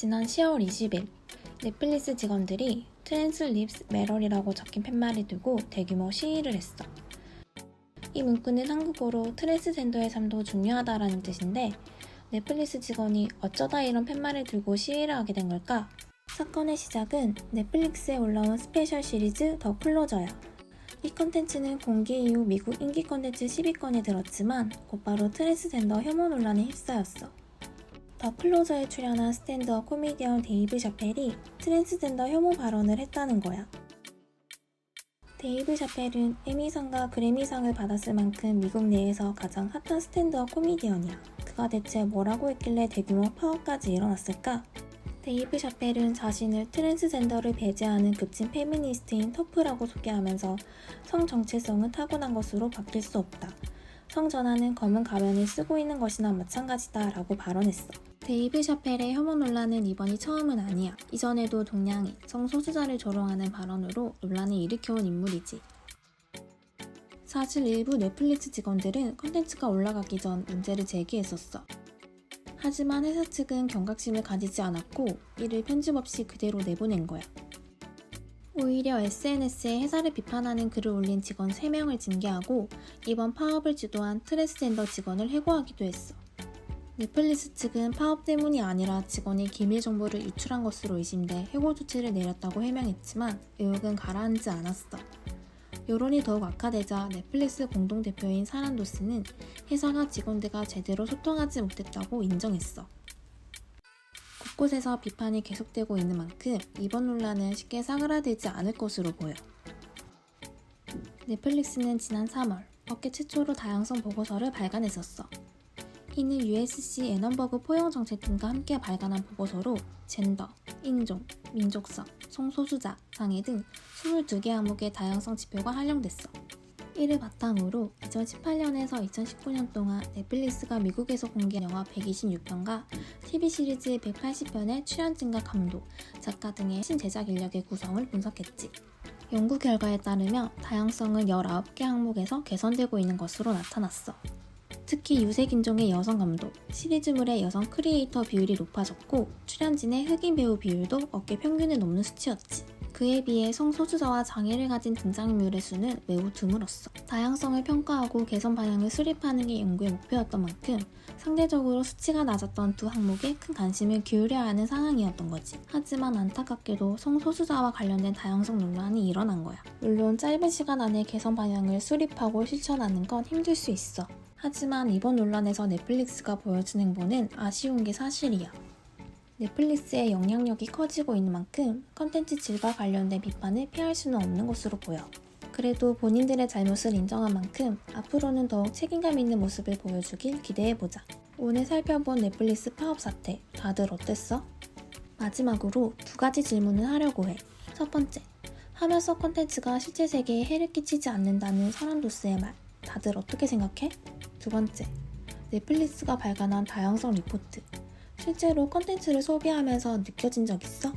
지난 10월 20일 넷플릭스 직원들이 트랜스 립스 매럴이라고 적힌 팻말을 들고 대규모 시위를 했어. 이 문구는 한국어로 트랜스젠더의 삶도 중요하다라는 뜻인데 넷플릭스 직원이 어쩌다 이런 팻말을 들고 시위를 하게 된 걸까? 사건의 시작은 넷플릭스에 올라온 스페셜 시리즈 더 클로저야. 이 컨텐츠는 공개 이후 미국 인기 컨텐츠 10위권에 들었지만 곧바로 트랜스젠더 혐오 논란에 휩싸였어. 더 클로저에 출연한 스탠드업 코미디언 데이브 샤펠이 트랜스젠더 혐오 발언을 했다는 거야. 데이브 샤펠은 에미상과 그래미상을 받았을 만큼 미국 내에서 가장 핫한 스탠드업 코미디언이야. 그가 대체 뭐라고 했길래 대규모 파업까지 일어났을까? 데이브 샤펠은 자신을 트랜스젠더를 배제하는 급진 페미니스트인 터프라고 소개하면서 성 정체성은 타고난 것으로 바뀔 수 없다. 성 전환은 검은 가면을 쓰고 있는 것이나 마찬가지다 라고 발언했어. 데이브 샤펠의 혐오 논란은 이번이 처음은 아니야. 이전에도 동양인, 성소수자를 조롱하는 발언으로 논란을 일으켜온 인물이지. 사실 일부 넷플릭스 직원들은 컨텐츠가 올라가기 전 문제를 제기했었어. 하지만 회사 측은 경각심을 가지지 않았고 이를 편집 없이 그대로 내보낸 거야. 오히려 SNS에 회사를 비판하는 글을 올린 직원 3명을 징계하고 이번 파업을 주도한 트랜스젠더 직원을 해고하기도 했어. 넷플릭스 측은 파업 때문이 아니라 직원이 기밀 정보를 유출한 것으로 의심돼 해고 조치를 내렸다고 해명했지만 의혹은 가라앉지 않았어. 여론이 더욱 악화되자 넷플릭스 공동대표인 사란도스는 회사가 직원들과 제대로 소통하지 못했다고 인정했어. 곳곳에서 비판이 계속되고 있는 만큼 이번 논란은 쉽게 사그라들지 않을 것으로 보여. 넷플릭스는 지난 3월 업계 최초로 다양성 보고서를 발간했었어. 이는 USC 애넌버그 포용정책 등과 함께 발간한 보고서로 젠더, 인종, 민족성, 성소수자, 장애 등 22개 항목의 다양성 지표가 활용됐어. 이를 바탕으로 2018년에서 2019년 동안 넷플릭스가 미국에서 공개한 영화 126편과 TV 시리즈 180편의 출연진과 감독, 작가 등의 신제작 인력의 구성을 분석했지. 연구 결과에 따르면 다양성은 19개 항목에서 개선되고 있는 것으로 나타났어. 특히 유색인종의 여성 감독, 시리즈물의 여성 크리에이터 비율이 높아졌고 출연진의 흑인 배우 비율도 업계 평균을 넘는 수치였지. 그에 비해 성소수자와 장애를 가진 등장인물의 수는 매우 드물었어. 다양성을 평가하고 개선 방향을 수립하는 게 연구의 목표였던 만큼 상대적으로 수치가 낮았던 두 항목에 큰 관심을 기울여야 하는 상황이었던 거지. 하지만 안타깝게도 성소수자와 관련된 다양성 논란이 일어난 거야. 물론 짧은 시간 안에 개선 방향을 수립하고 실천하는 건 힘들 수 있어. 하지만 이번 논란에서 넷플릭스가 보여준 행보는 아쉬운 게 사실이야. 넷플릭스의 영향력이 커지고 있는 만큼 컨텐츠 질과 관련된 비판을 피할 수는 없는 것으로 보여. 그래도 본인들의 잘못을 인정한 만큼 앞으로는 더욱 책임감 있는 모습을 보여주길 기대해보자. 오늘 살펴본 넷플릭스 파업 사태, 다들 어땠어? 마지막으로 2가지 질문을 하려고 해. 첫 번째, 하면서 컨텐츠가 실제 세계에 해를 끼치지 않는다는 사란도스의 말, 다들 어떻게 생각해? 두 번째, 넷플릭스가 발간한 다양성 리포트, 실제로 컨텐츠를 소비하면서 느껴진 적 있어?